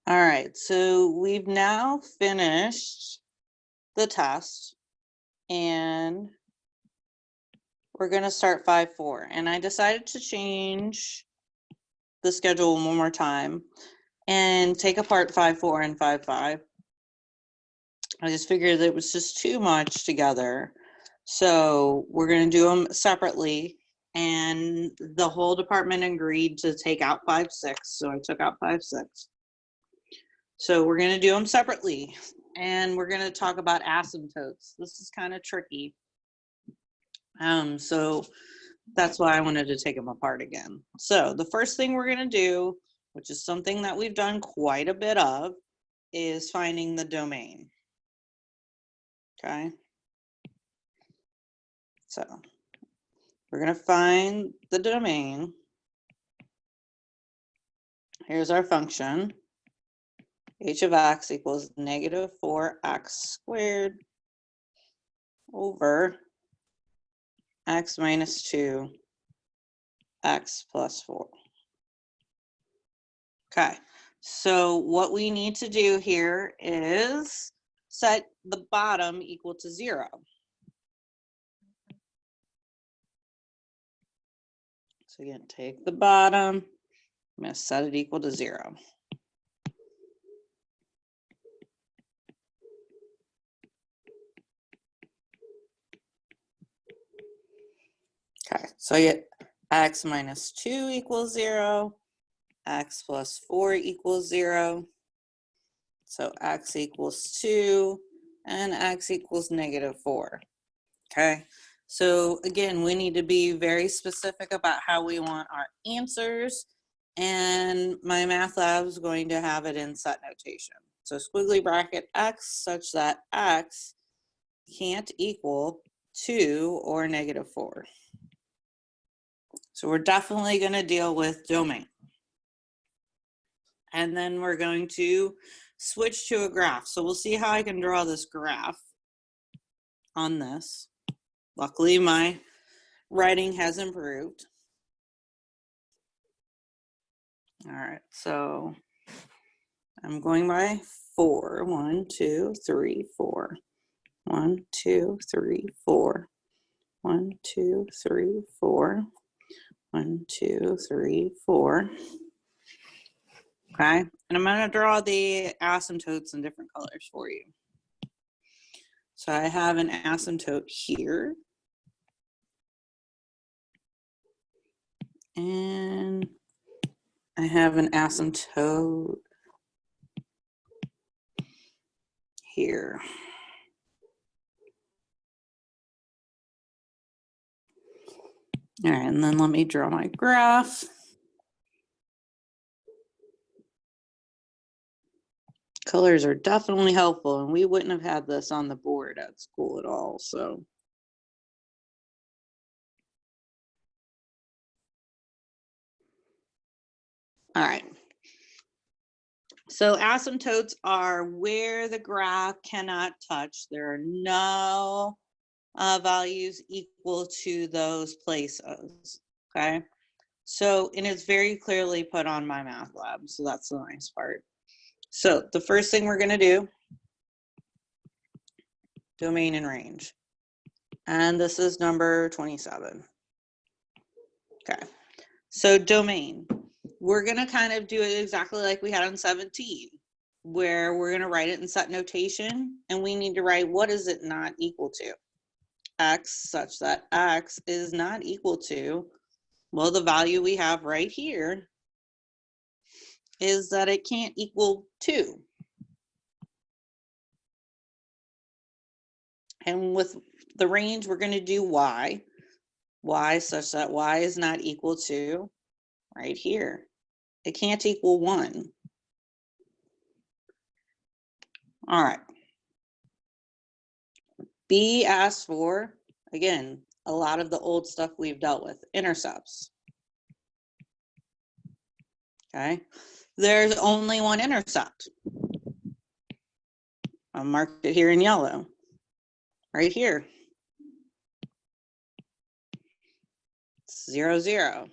All right, so we've now finished the test and we're going to start 5-4. And I decided to change the schedule one more time and take apart 5-4 and 5-5. I just figured that it was just too much together. So we're going to do them separately. And the whole department agreed to take out 5-6. So I took out 5-6. So we're going to do them separately. And we're going to talk about asymptotes. This is kind of tricky. So that's why I wanted to take them apart again. So the first thing we're going to do, which is something that we've done quite a bit of, is finding the domain. Okay. So we're going to find the domain. Here's our function. H of x equals negative 4x squared over x minus 2, x plus 4. Okay, so what we need to do here is set the bottom equal to 0. So again, take the bottom, I'm going to set it equal to 0. Okay, so I get x minus 2 equals 0, x plus 4 equals 0. So x equals 2 and x equals negative 4. Okay, so again, we need to be very specific about how we want our answers, and my math lab is going to have it in set notation. So squiggly bracket x such that x can't equal 2 or negative 4. So we're definitely going to deal with domain. And then we're going to switch to a graph. So we'll see how I can draw this graph on this. Luckily, my writing has improved. All right, so I'm going by 4. 1, 2, 3, 4. 1, 2, 3, 4. 1, 2, 3, 4. 1, 2, 3, 4. Okay, and I'm going to draw the asymptotes in different colors for you. So I have an asymptote here. And I have an asymptote here. All right, and then let me draw my graph. Colors are definitely helpful, and we wouldn't have had this on the board at school at all, so. All right. So asymptotes are where the graph cannot touch. There are no values equal to those places, okay? So, and it's very clearly put on my math lab, so that's the nice part. So the first thing we're gonna do, domain and range. And this is number 27. Okay, so domain. We're gonna kind of do it exactly like we had on 17, where we're gonna write it in set notation, and we need to write what is it not equal to? X such that X is not equal to, well, the value we have right here is that it can't equal 2. And with the range, we're going to do y such that y is not equal to right here. It can't equal 1. All right. B asks for, again, a lot of the old stuff we've dealt with, intercepts. Okay. There's only one intercept. I'll mark it here in yellow. Right here. 0, 0.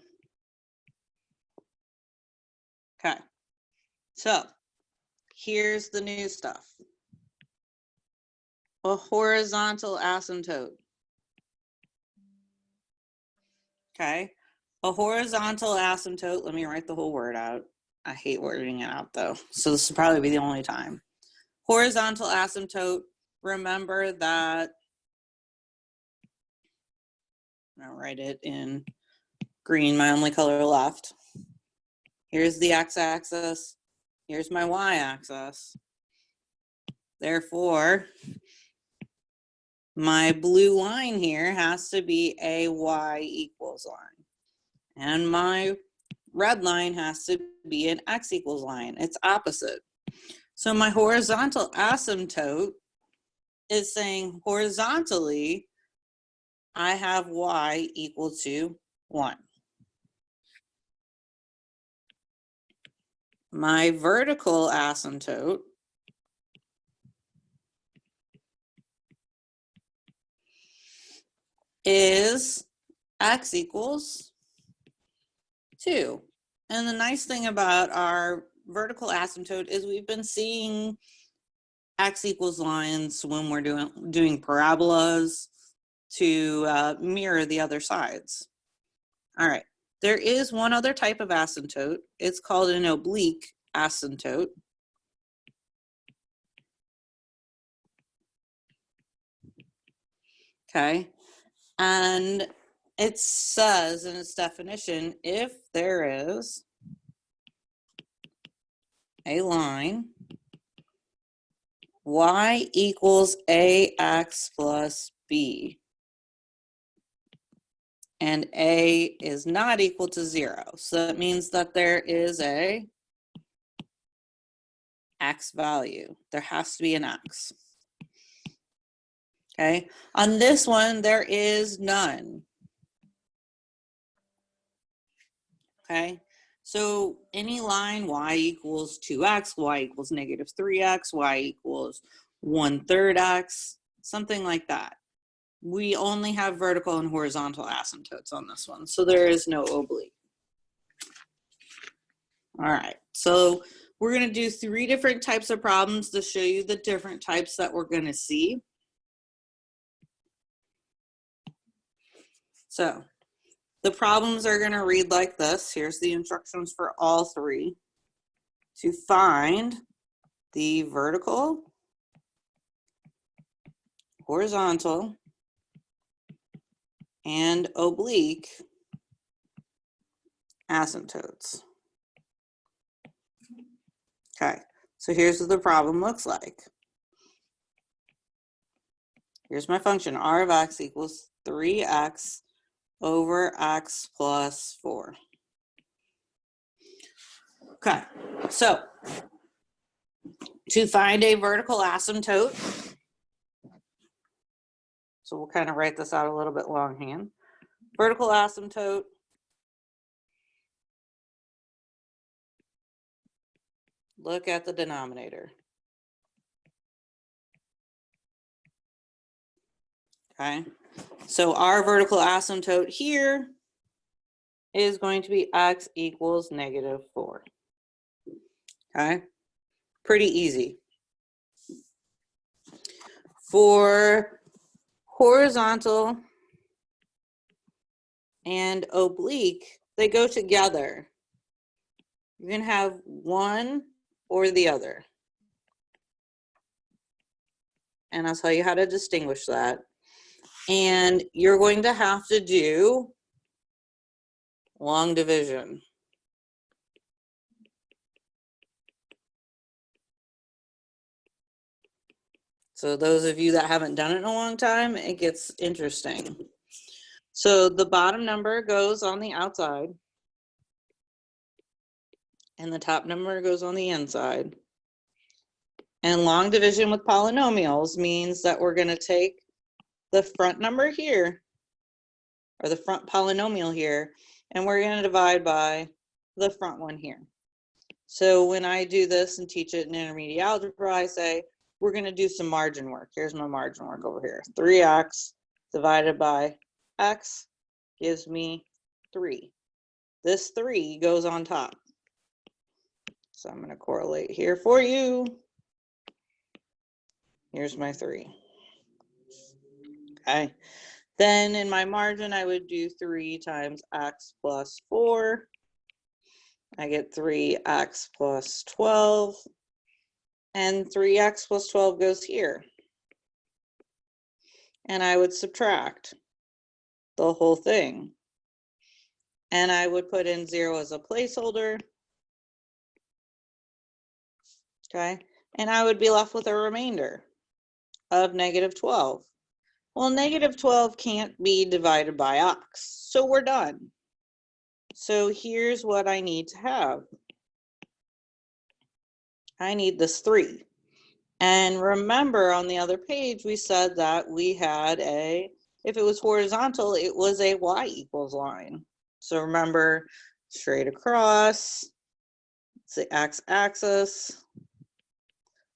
Okay. So here's the new stuff. A horizontal asymptote. Okay. A horizontal asymptote, let me write the whole word out. I hate wording it out though, so this will probably be the only time. Horizontal asymptote, remember that, I'll write it in green, my only color left. Here's the x-axis, here's my y-axis. Therefore, my blue line here has to be a y equals line. And my red line has to be an x equals line. It's opposite. So my horizontal asymptote is saying horizontally, I have y equal to 1. My vertical asymptote is x equals 2. And the nice thing about our vertical asymptote is we've been seeing x equals lines when we're doing parabolas to mirror the other sides. All right, there is one other type of asymptote. It's called an oblique asymptote. Okay, and it says in its definition, if there is a line y equals ax plus b, and a is not equal to 0. So that means that there is a x value. There has to be an x. Okay, on this one, there is none. Okay, so any line y equals 2x, y equals negative 3x, y equals 1/3 x, something like that. We only have vertical and horizontal asymptotes on this one, so there is no oblique. All right, so we're going to do 3 different types of problems to show you the different types that we're going to see. So the problems are going to read like this. Here's the instructions for all 3. To find the vertical, horizontal, and oblique asymptotes. Okay, so here's what the problem looks like. Here's my function, r of x equals 3x over x plus 4. Okay, so to find a vertical asymptote, so we'll kind of write this out a little bit longhand. Vertical asymptote look at the denominator. Okay, so our vertical asymptote here is going to be x equals negative 4. Okay, pretty easy. For horizontal and oblique, they go together. You're going to have one or the other. And I'll tell you how to distinguish that. And you're going to have to do long division. So those of you that haven't done it in a long time, it gets interesting. So the bottom number goes on the outside, and the top number goes on the inside. And long division with polynomials means that we're going to take the front number here, or the front polynomial here, and we're going to divide by the front one here. So when I do this and teach it in intermediate algebra, I say, we're going to do some margin work. Here's my margin work over here. 3x divided by x gives me 3. This 3 goes on top. So I'm going to correlate here for you. Here's my 3. Okay. Then in my margin, I would do 3 times x plus 4. I get 3x plus 12. And 3x plus 12 goes here. And I would subtract the whole thing. And I would put in 0 as a placeholder. Okay. And I would be left with a remainder of negative 12. Well, negative 12 can't be divided by x, so we're done. So here's what I need to have. I need this 3. And remember on the other page, we said that we had if it was horizontal, it was a y equals line. So remember, straight across, it's the x-axis,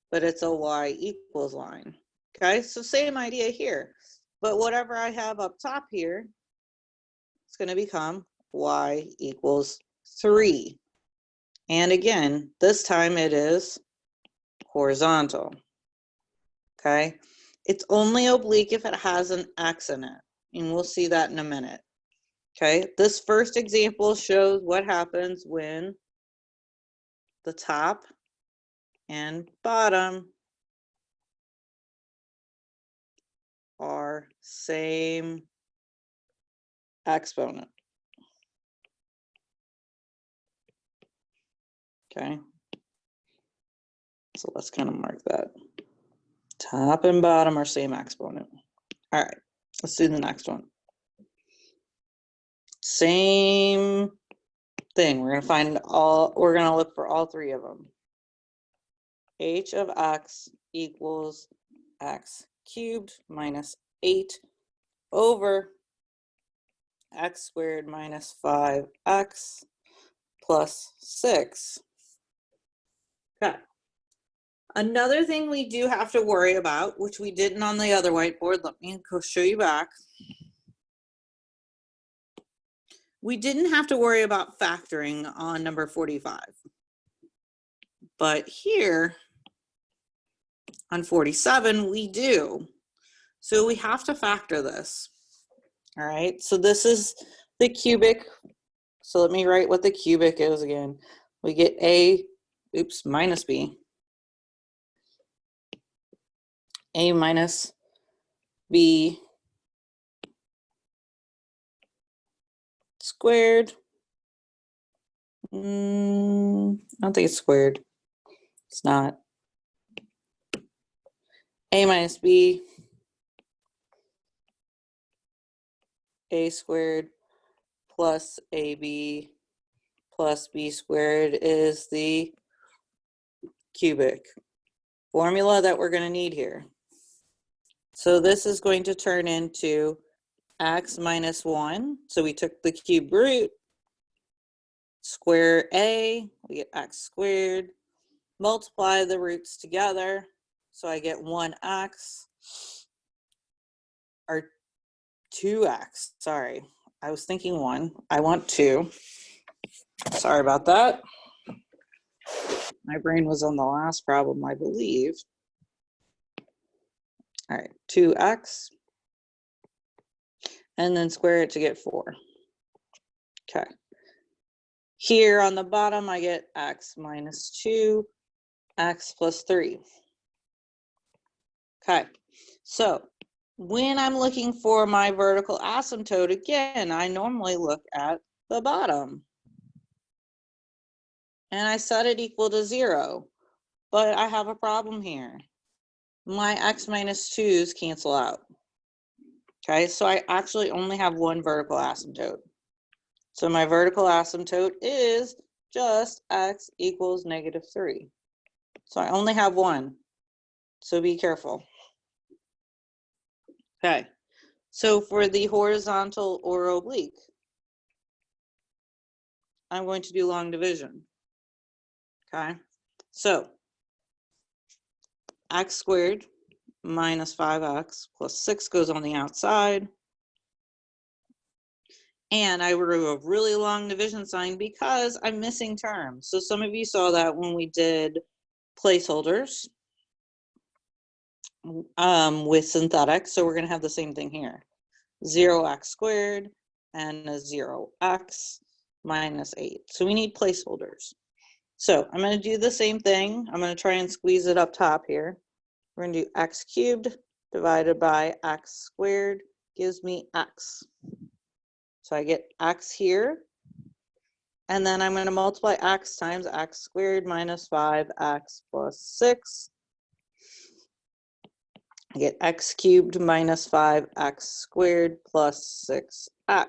but it's a y equals line. Okay, so same idea here. But whatever I have up top here, it's going to become y equals 3. And again, this time it is horizontal. Okay, it's only oblique if it has an x in it, and we'll see that in a minute. Okay, this first example shows what happens when the top and bottom are same exponent. Okay, so let's kind of mark that. Top and bottom are same exponent. All right, let's do the next one. Same thing. We're going to look for all 3 of them. H of x equals x cubed minus 8 over x squared minus 5x plus 6. Okay. Another thing we do have to worry about, which we didn't on the other whiteboard, let me go show you back. We didn't have to worry about factoring on number 45. But here on 47, we do. So we have to factor this. All right, so this is the cubic. So let me write what the cubic is again. We get minus b. A minus b squared. I don't think it's squared. It's not. A minus b, a squared plus ab plus b squared is the cubic formula that we're going to need here. So this is going to turn into x minus 1. So we took the cube root, square a, we get x squared, multiply the roots together. So I get 1x, or 2x, sorry. I was thinking 1, I want 2. Sorry about that. My brain was on the last problem, I believe. All right, 2x, and then square it to get 4. Okay. Here on the bottom, I get x minus 2, x plus 3. Okay, so when I'm looking for my vertical asymptote, again, I normally look at the bottom. And I set it equal to 0, but I have a problem here. My x minus 2's cancel out. Okay, so I actually only have one vertical asymptote. So my vertical asymptote is just x equals negative 3. So I only have one. So be careful. Okay, so for the horizontal or oblique, I'm going to do long division. Okay, so x squared minus 5x plus 6 goes on the outside. And I drew a really long division sign because I'm missing terms. So some of you saw that when we did placeholders with synthetic. So we're going to have the same thing here. 0x squared and a 0x minus 8. So we need placeholders. So I'm going to do the same thing. I'm going to try and squeeze it up top here. We're going to do x cubed divided by x squared gives me x. So I get x here. And then I'm going to multiply x times x squared minus 5x plus 6. I get x cubed minus 5x squared plus 6x. I'm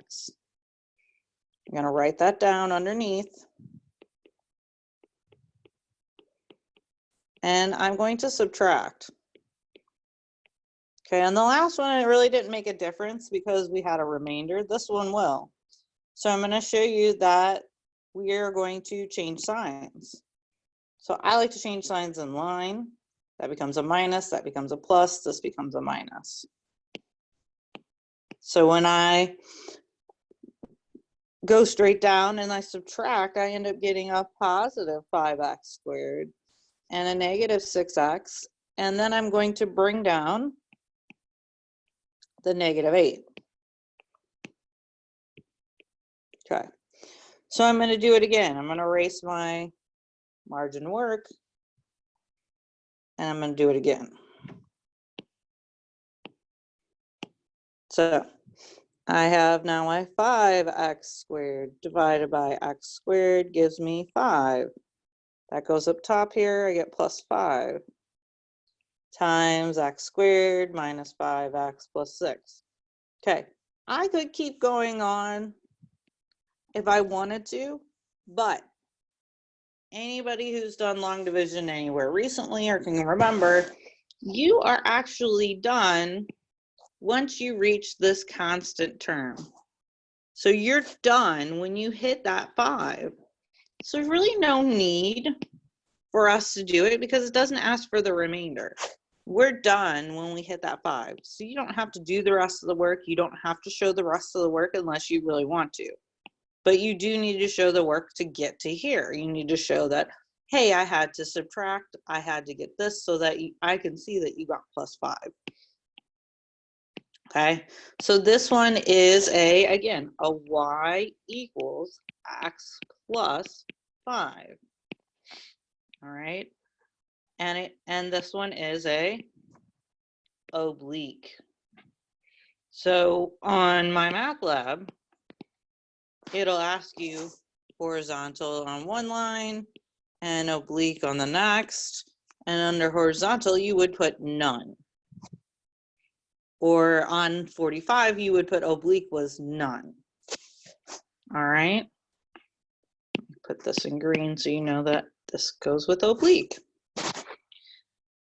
going to write that down underneath. And I'm going to subtract. Okay, and the last one, it really didn't make a difference because we had a remainder. This one will. So I'm going to show you that we are going to change signs. So I like to change signs in line. That becomes a minus, that becomes a plus, this becomes a minus. So when I go straight down and I subtract, I end up getting a positive 5x squared and a negative 6x. And then I'm going to bring down the negative 8. Okay, so I'm going to do it again. I'm going to erase my margin work. And I'm going to do it again. So I have now my 5x squared divided by x squared gives me 5. That goes up top here. I get plus 5 times x squared minus 5x plus 6. Okay, I could keep going on if I wanted to, but anybody who's done long division anywhere recently or can remember, you are actually done once you reach this constant term. So you're done when you hit that 5. So there's really no need for us to do it because it doesn't ask for the remainder. We're done when we hit that 5. So you don't have to do the rest of the work. You don't have to show the rest of the work unless you really want to. But you do need to show the work to get to here. You need to show that, hey, I had to subtract. I had to get this so that I can see that you got plus 5. Okay, so this one is again, a y equals x plus 5. All right, and this one is a oblique. So on my math lab, it'll ask you horizontal on one line and oblique on the next, and under horizontal you would put none. Or on 45, you would put oblique was none. All right. Put this in green so you know that this goes with oblique.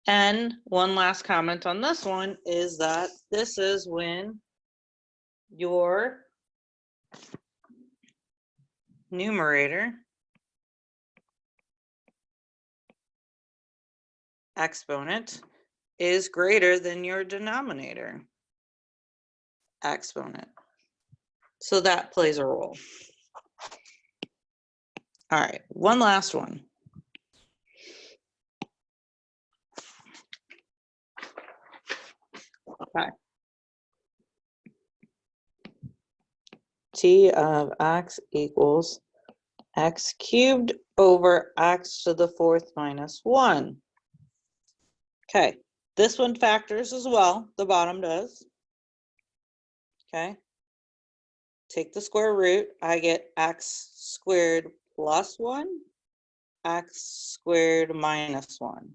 And one last comment on this one is that this is when your numerator exponent is greater than your denominator exponent. So that plays a role. All right, one last one. Okay. T of x equals x cubed over x to the 4th minus 1. Okay, this one factors as well, the bottom does. Okay, take the square root, I get x squared plus 1, x squared minus 1.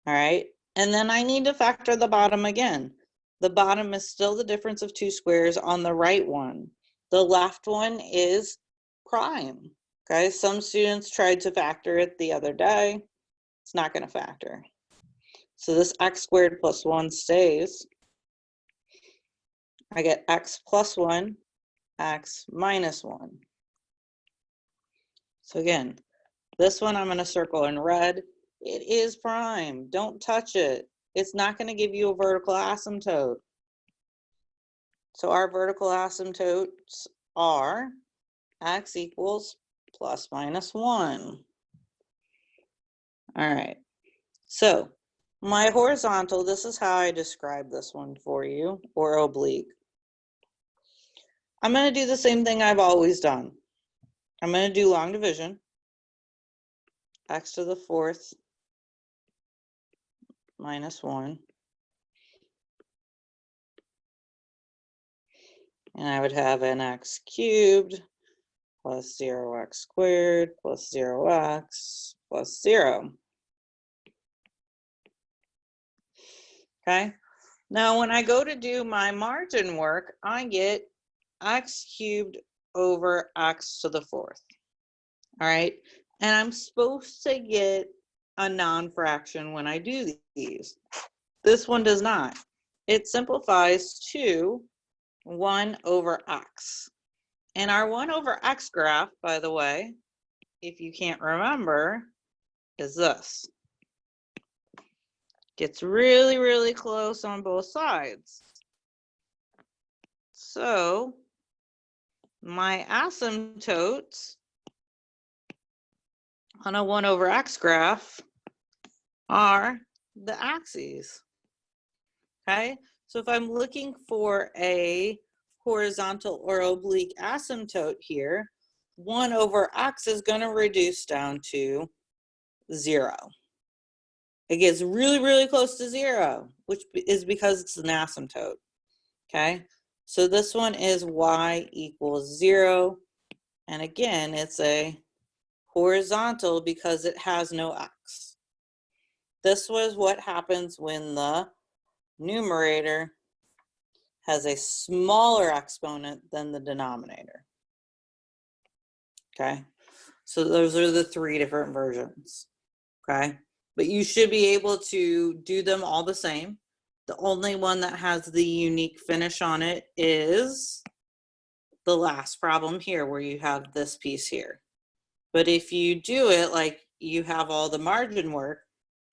All right, and then I need to factor the bottom again. The bottom is still the difference of 2 squares on the right one. The left one is prime. Okay, some students tried to factor it the other day. It's not going to factor. So this x squared plus 1 stays. I get x plus 1, x minus 1. So again, this one I'm going to circle in red. It is prime. Don't touch it. It's not going to give you a vertical asymptote. So our vertical asymptotes are x equals plus minus 1. All right, so my horizontal, this is how I describe this one for you, or oblique. I'm going to do the same thing I've always done. I'm going to do long division, x to the 4th minus 1. And I would have an x cubed plus 0x squared plus 0x plus 0. Okay, now when I go to do my margin work, I get x cubed over x to the 4th. All right, and I'm supposed to get a non-fraction when I do these. This one does not. It simplifies to 1 over x. And our 1 over x graph, by the way, if you can't remember, is this. Gets really, really close on both sides. So my asymptotes on a 1 over x graph are the axes. Okay, so if I'm looking for a horizontal or oblique asymptote here, 1 over x is going to reduce down to 0. It gets really, really close to 0, which is because it's an asymptote. Okay, so this one is y equals 0. And again, it's a horizontal because it has no x. This was what happens when the numerator has a smaller exponent than the denominator. Okay, so those are the 3 different versions. Okay, but you should be able to do them all the same. The only one that has the unique finish on it is the last problem here where you have this piece here. But if you do it like you have all the margin work,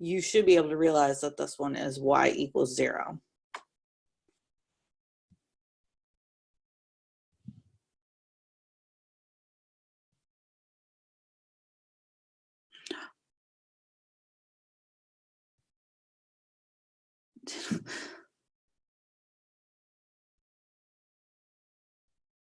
you should be able to realize that this one is y equals 0.